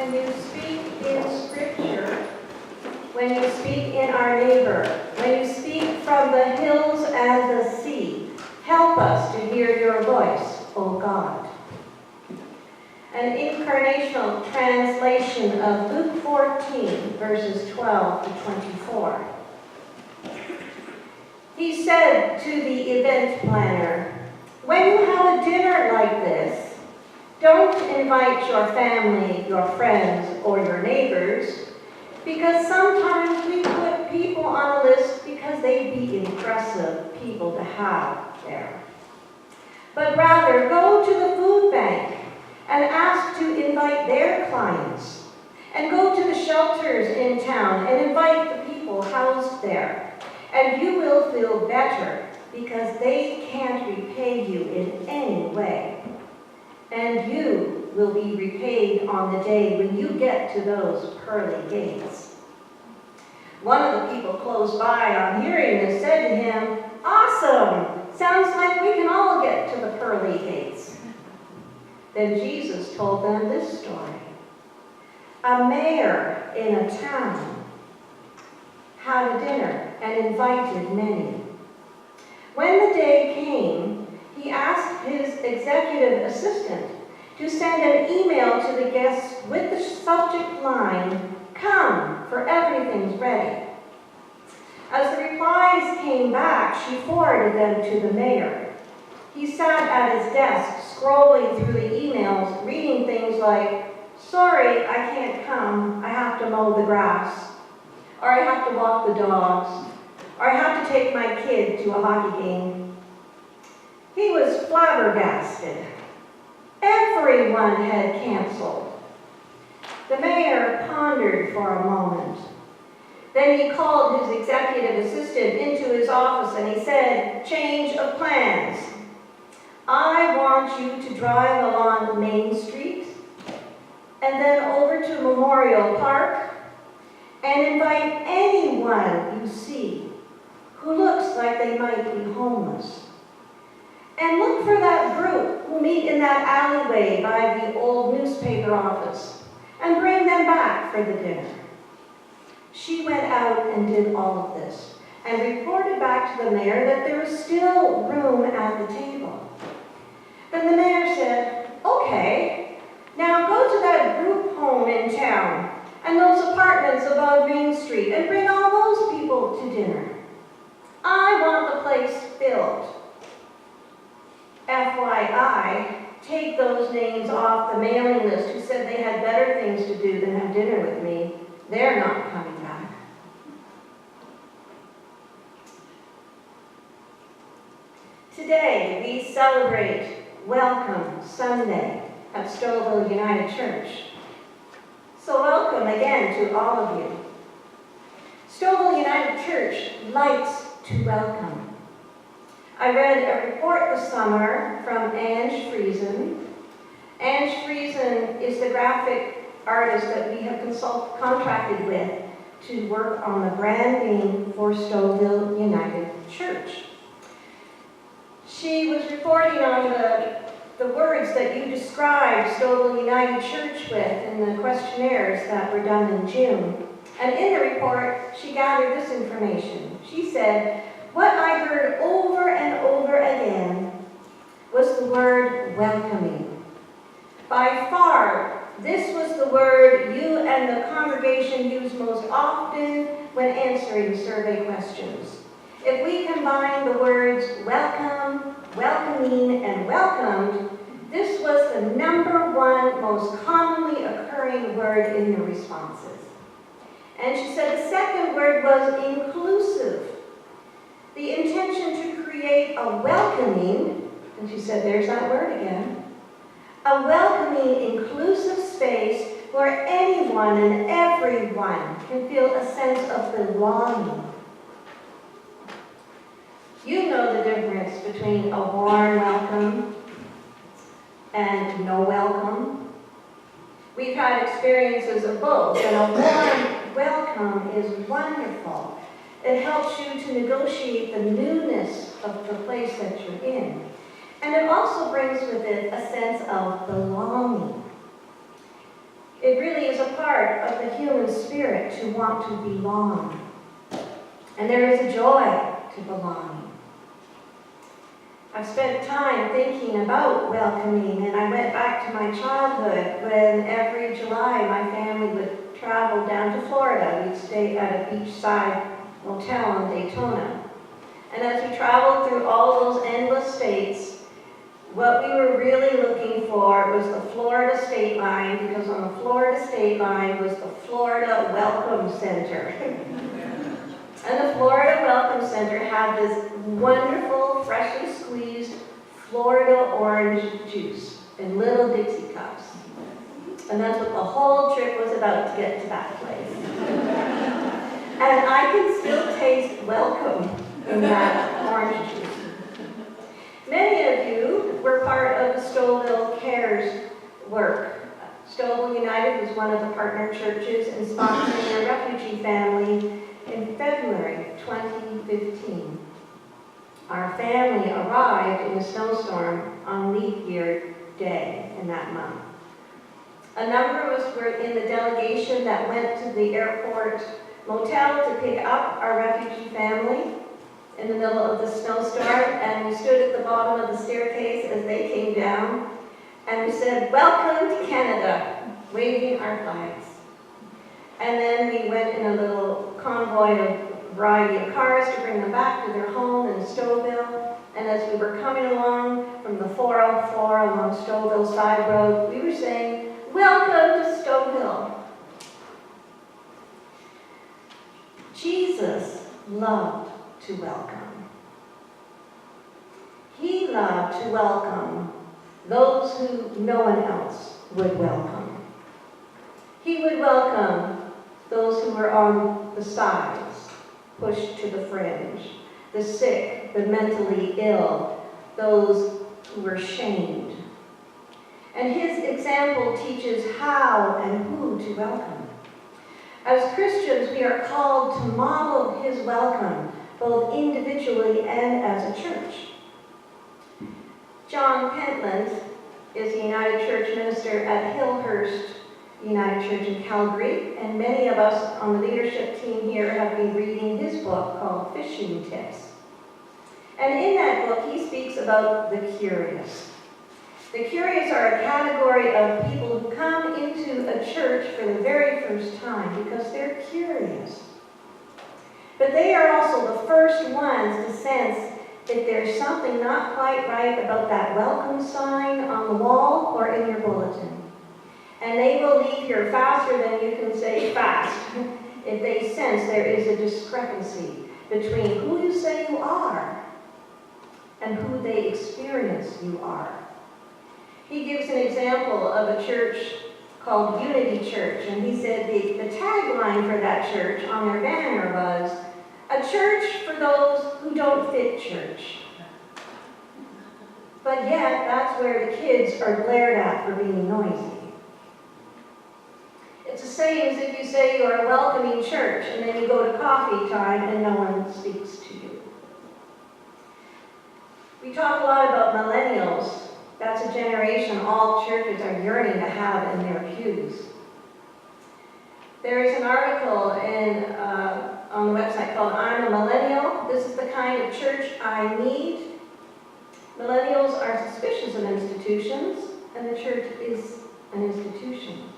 when you speak in Scripture, when you speak in our neighbor, when you speak from the hills and the sea, help us to hear your voice, O God. An incarnational translation of Luke 14, verses 12 to 24. He said to the event planner, "When you have a dinner like this, don't invite your family, your friends, or your neighbors, because sometimes we put people on a list because they'd be impressive people to have there. But rather, go to the food bank and ask to invite their clients, and go to the shelters in town and invite the people housed there. And you will feel better because they can't repay you in any way. And you will be repaid on the day when you get to those pearly gates." One of the people close by, on hearing this, said to him, "Awesome! Sounds like we can all get to the pearly gates." Then Jesus told them this story. A mayor in a town had a dinner and invited many. When the day came, he asked his executive assistant to send an email to the guests with the subject line, "Come, for everything's ready." As the replies came back, she forwarded them to the mayor. He sat at his desk, scrolling through the emails, reading things like, "Sorry, I can't come. I have to mow the grass," or "I have to walk the dogs," or "I have to take my kid to a hockey game." He was flabbergasted. Everyone had canceled. The mayor pondered for a moment. Then he called his executive assistant into his office and he said, "Change of plans. I want you to drive along Main Street and then over to Memorial Park and invite anyone you see who looks like they might be homeless. And look for that group who meet in that alleyway by the old newspaper office and bring them back for the dinner." She went out and did all of this and reported back to the mayor that there was still room at the table. Then the mayor said, "Okay, now go to that group home in town and those apartments above Main Street and bring all those people to dinner. I want the place filled. FYI, take those names off the mailing list who said they had better things to do than have dinner with me. They're not coming back." Today, we celebrate Welcome Sunday at Stouffville United Church. So welcome again to all of you. Stouffville United Church likes to welcome. I read a report this summer from Ange Friesen. Ange Friesen is the graphic artist that we have contracted with to work on the branding for Stouffville United Church. She was reporting on the words that you described Stouffville United Church with in the questionnaires that were done in June. And in the report, she gathered this information. She said, "What I heard over and over again was the word welcoming. By far, this was the word you and the congregation used most often when answering survey questions. If we combine the words welcome, welcoming, and welcomed, this was the #1 most commonly occurring word in the responses." And she said the second word was inclusive. The intention to create a welcoming, and she said there's that word again, a welcoming, inclusive space where anyone and everyone can feel a sense of belonging. You know the difference between a warm welcome and no welcome. We've had experiences of both, and a warm welcome is wonderful. It helps you to negotiate the newness of the place that you're in. And it also brings with it a sense of belonging. It really is a of the human spirit to want to belong. And there is a joy to belonging. I've spent time thinking about welcoming, and I went back to my childhood when every July my family would travel down to Florida. We'd stay at a beachside motel in Daytona. And as we traveled through all those endless states, what we were really looking for was the Florida state line, because on the Florida state line was the Florida Welcome Center. And the Florida Welcome Center had this wonderful, freshly squeezed Florida orange juice in little Dixie cups. And that's what the whole trip was about, to get to that place. And I can still taste welcome in that orange juice. Many of you were part of the Stouffville Cares work. Stouffville United was one of the partner churches in sponsoring a refugee family in February 2015. Our family arrived in a snowstorm on leap year day in that month. A number of us were in the delegation that went to the airport motel to pick up our refugee family in the middle of the snowstorm, and we stood at the bottom of the staircase as they came down, and we said, "Welcome to Canada," waving our flags. And then we went in a little convoy of a variety of cars to bring them back to their home in Stouffville. And as we were coming along from the 404 along Stouffville side road, we were saying, "Welcome to Stouffville." Jesus loved to welcome. He loved to welcome those who no one else would welcome. He would welcome those who were on the sides, pushed to the fringe, the sick, the mentally ill, those who were shamed. And his example teaches how and who to welcome. As Christians, we are called to model his welcome, both individually and as a church. John Pentland is a United Church minister at Hillhurst United Church in Calgary, and many of us on the leadership team here have been reading his book called Fishing Tips. And in that book, he speaks about the curious. The curious are a category of people who come into a church for the very first time because they're curious. But they are also the first ones to sense that there's something not quite right about that welcome sign on the wall or in your bulletin. And they will leave here faster than you can say fast if they sense there is a discrepancy between who you say you are and who they experience you are. He gives an example of a church called Unity Church, and he said the tagline for that church on their banner was, "A church for those who don't fit church." But yet, that's where the kids are glared at for being noisy. It's the same as if you say you are a welcoming church, and then you go to coffee time and no one speaks to you. We talk a lot about millennials. That's a generation all churches are yearning to have in their pews. There is an article on the website called "I'm a Millennial. This is the kind of church I need." Millennials are suspicious of institutions, and the church is an institution.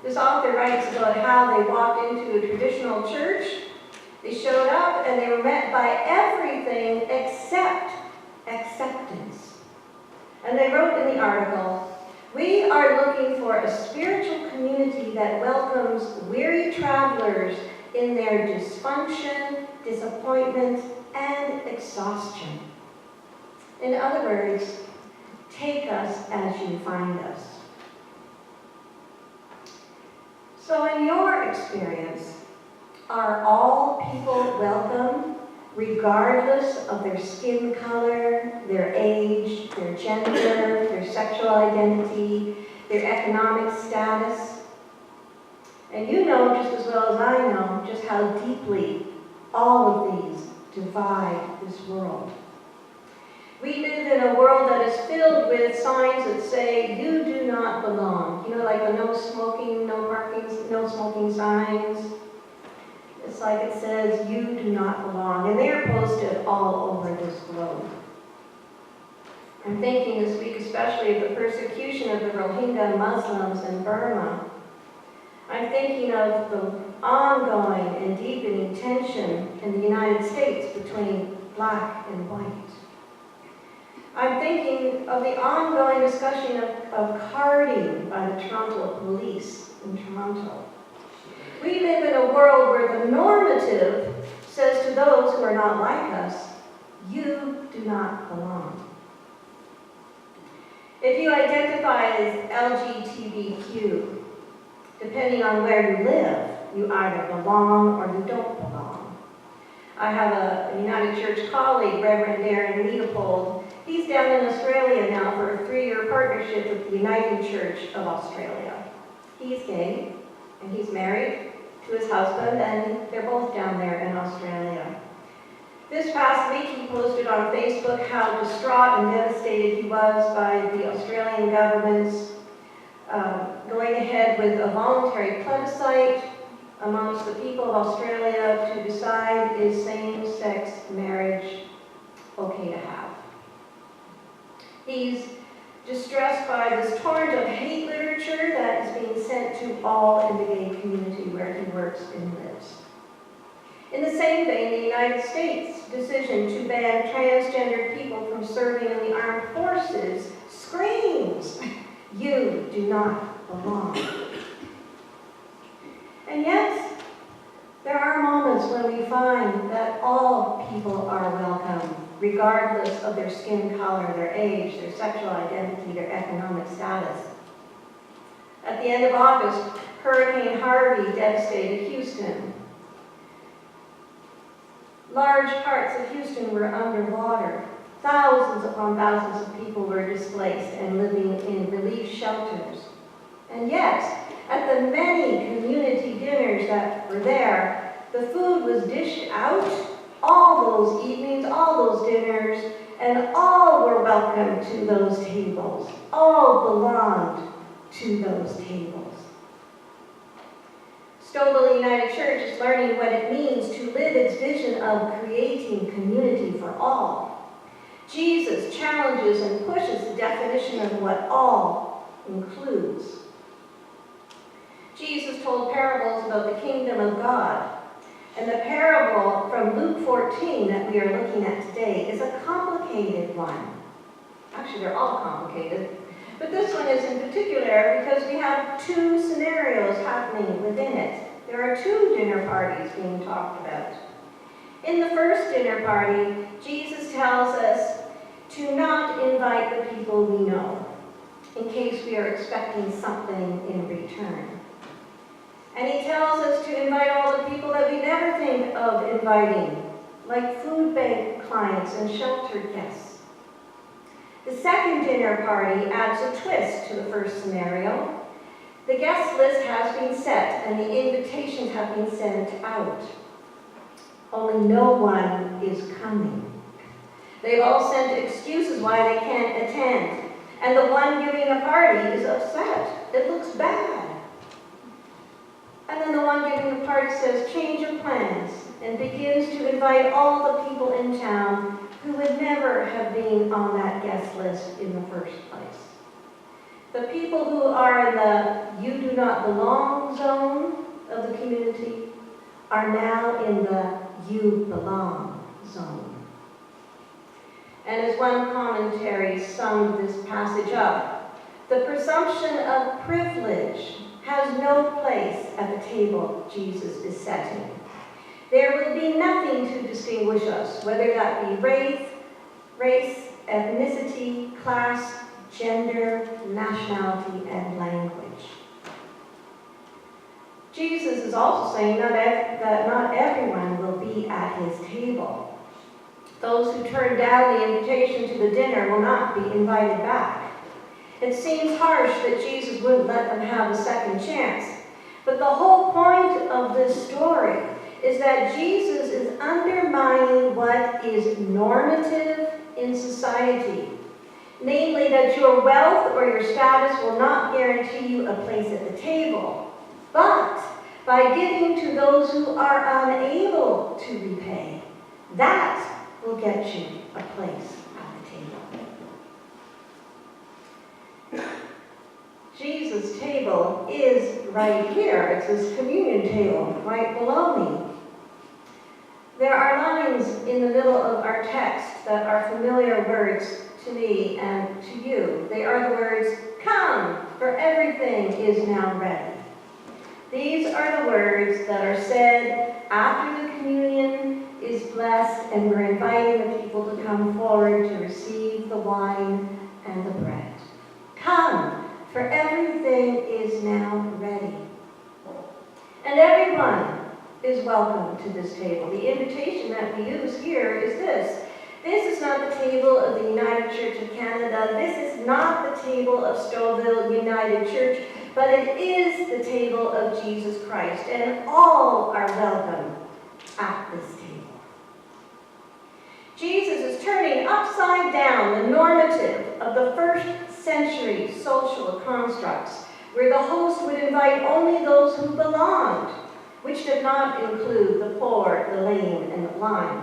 This author writes about how they walked into a traditional church. They showed up and they were met by everything except acceptance. And they wrote in the article, "We are looking for a spiritual community that welcomes weary travelers in their dysfunction, disappointment, and exhaustion. In other words, take us as you find us." So in your experience, are all people welcome, regardless of their skin color, their age, their gender, their sexual identity, their economic status? And you know just as well as I know just how deeply all of these divide this world. We live in a world that is filled with signs that say, "You do not belong." You know like the no smoking, no parking, no smoking signs. It's like it says, you do not belong. And they're posted all over this globe. I'm thinking this week especially of the persecution of the Rohingya Muslims in Burma. I'm thinking of the ongoing and deepening tension in the United States between black and white. I'm thinking of the ongoing discussion of carding by the Toronto police in Toronto. We live in a world where the normative says to those who are not like us, you do not belong. If you identify as LGBTQ, depending on where you live, you either belong or you don't belong. I have a United Church colleague, Reverend Darren Leopold. He's down in Australia now for a 3-year partnership with the United Church of Australia. He's gay, and he's married to his husband, and they're both down there in Australia. This past week, he posted on Facebook how distraught and devastated he was by the Australian government's going ahead with a voluntary plebiscite amongst the people of Australia to decide is same-sex marriage okay to have. He's distressed by this torrent of hate literature that is being sent to all in the gay community where he works and lives. In the same vein, the United States' decision to ban transgender people from serving in the armed forces screams, you do not belong. And yet, there are moments when we find that all people are welcome, regardless of their skin color, their age, their sexual identity, their economic status. At the end of August, Hurricane Harvey devastated Houston. Large parts of Houston were underwater. Thousands upon thousands of people were displaced and living in relief shelters. And yet, at the many community dinners that were there, the food was dished out, all those evenings, all those dinners, and all were welcome to those tables. All belonged to those tables. Stouffville United Church is learning what it means to live its vision of creating community for all. Jesus challenges and pushes the definition of what all includes. Jesus told parables about the kingdom of God. And the parable from Luke 14 that we are looking at today is a complicated one. Actually, they're all complicated. But this one is in particular because we have 2 scenarios happening within it. There are 2 dinner parties being talked about. In the first dinner party, Jesus tells us to not invite the people we know, in case we are expecting something in return. And he tells us to invite all the people that we never think of inviting, like food bank clients and sheltered guests. The second dinner party adds a twist to the first scenario. The guest list has been set and the invitations have been sent out. Only no one is coming. They've all sent excuses why they can't attend. And the one giving a party is upset. It looks bad. And then the one giving the party says, change of plans, and begins to invite all the people in town who would never have been on that guest list in the first place. The people who are in the you do not belong zone of the community are now in the you belong zone. And as one commentary summed this passage up, the presumption of privilege has no place at the table Jesus is setting. There will be nothing to distinguish us, whether that be race, ethnicity, class, gender, nationality, and language. Jesus is also saying that not everyone will be at his table. Those who turn down the invitation to the dinner will not be invited back. It seems harsh that Jesus wouldn't let them have a second chance. But the whole point of this story is that Jesus is undermining what is normative in society. namely that your wealth or your status will not guarantee you a place at the table, but by giving to those who are unable to repay, that will get you a place at the table. Jesus' table is right here. It's this communion table right below me. There are lines in the middle of our text that are familiar words to me and to you. They are the words, "Come, for everything is now ready." These are the words that are said after the communion is blessed and we're inviting the people to come forward to receive the wine and the bread. Come, for everything is now ready. And everyone is welcome to this table. The invitation that we use here is this. This is not the table of the United Church of Canada. This is not the table of Stouffville United Church, but it is the table of Jesus Christ, and all are welcome at this table. Jesus is turning upside down the normative of the first century social constructs, where the host would invite only those who belonged, which did not include the poor, the lame, and the blind.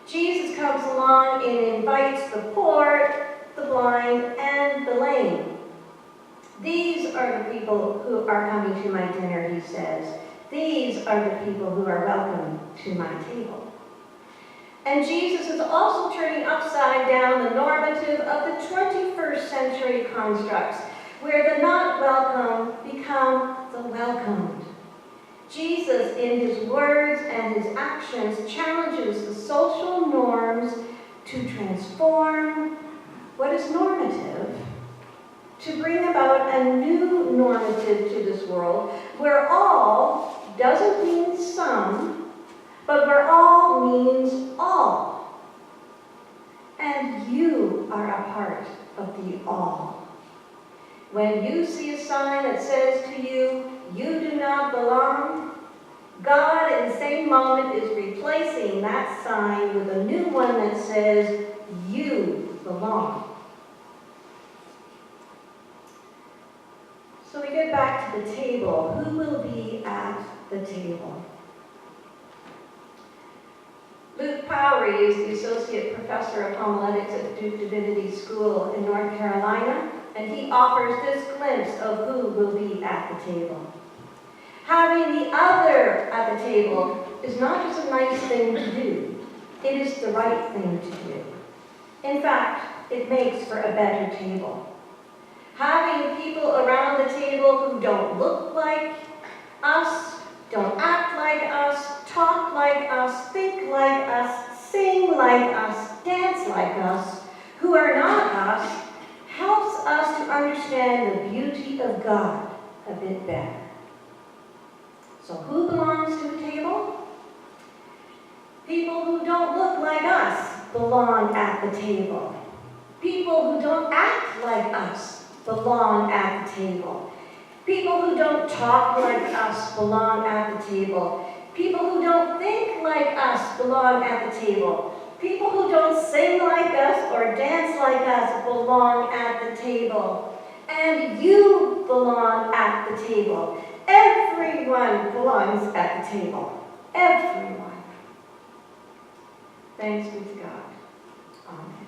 Jesus comes along and invites the poor, the blind, and the lame. These are the people who are coming to my dinner, he says. These are the people who are welcome to my table. And Jesus is also turning upside down the normative of the 21st century constructs, where the not welcome become the welcomed. Jesus, in his words and his actions, challenges the social norms to transform what is normative, to bring about a new normative to this world, where all doesn't mean some, but where all means all. And you are a part of the all. When you see a sign that says to you, "You do not belong," God in the same moment is replacing that sign with a new one that says, "You belong." So we get back to the table. Who will be at the table? Luke Powery is the Associate Professor of Homiletics at Duke Divinity School in North Carolina, and he offers this glimpse of who will be at the table. Having the other at the table is not just a nice thing to do. It is the right thing to do. In fact, it makes for a better table. Having people around the table who don't look like us, don't act like us, talk like us, think like us, sing like us, dance like us, who are not us, helps us to understand the beauty of God a bit better. So who belongs to the table? People who don't look like us belong at the table. People who don't act like us belong at the table. People who don't talk like us belong at the table. People who don't think like us belong at the table. People who don't sing like us or dance like us belong at the table. And you belong at the table. Everyone belongs at the table. Everyone. Thanks be to God. Amen.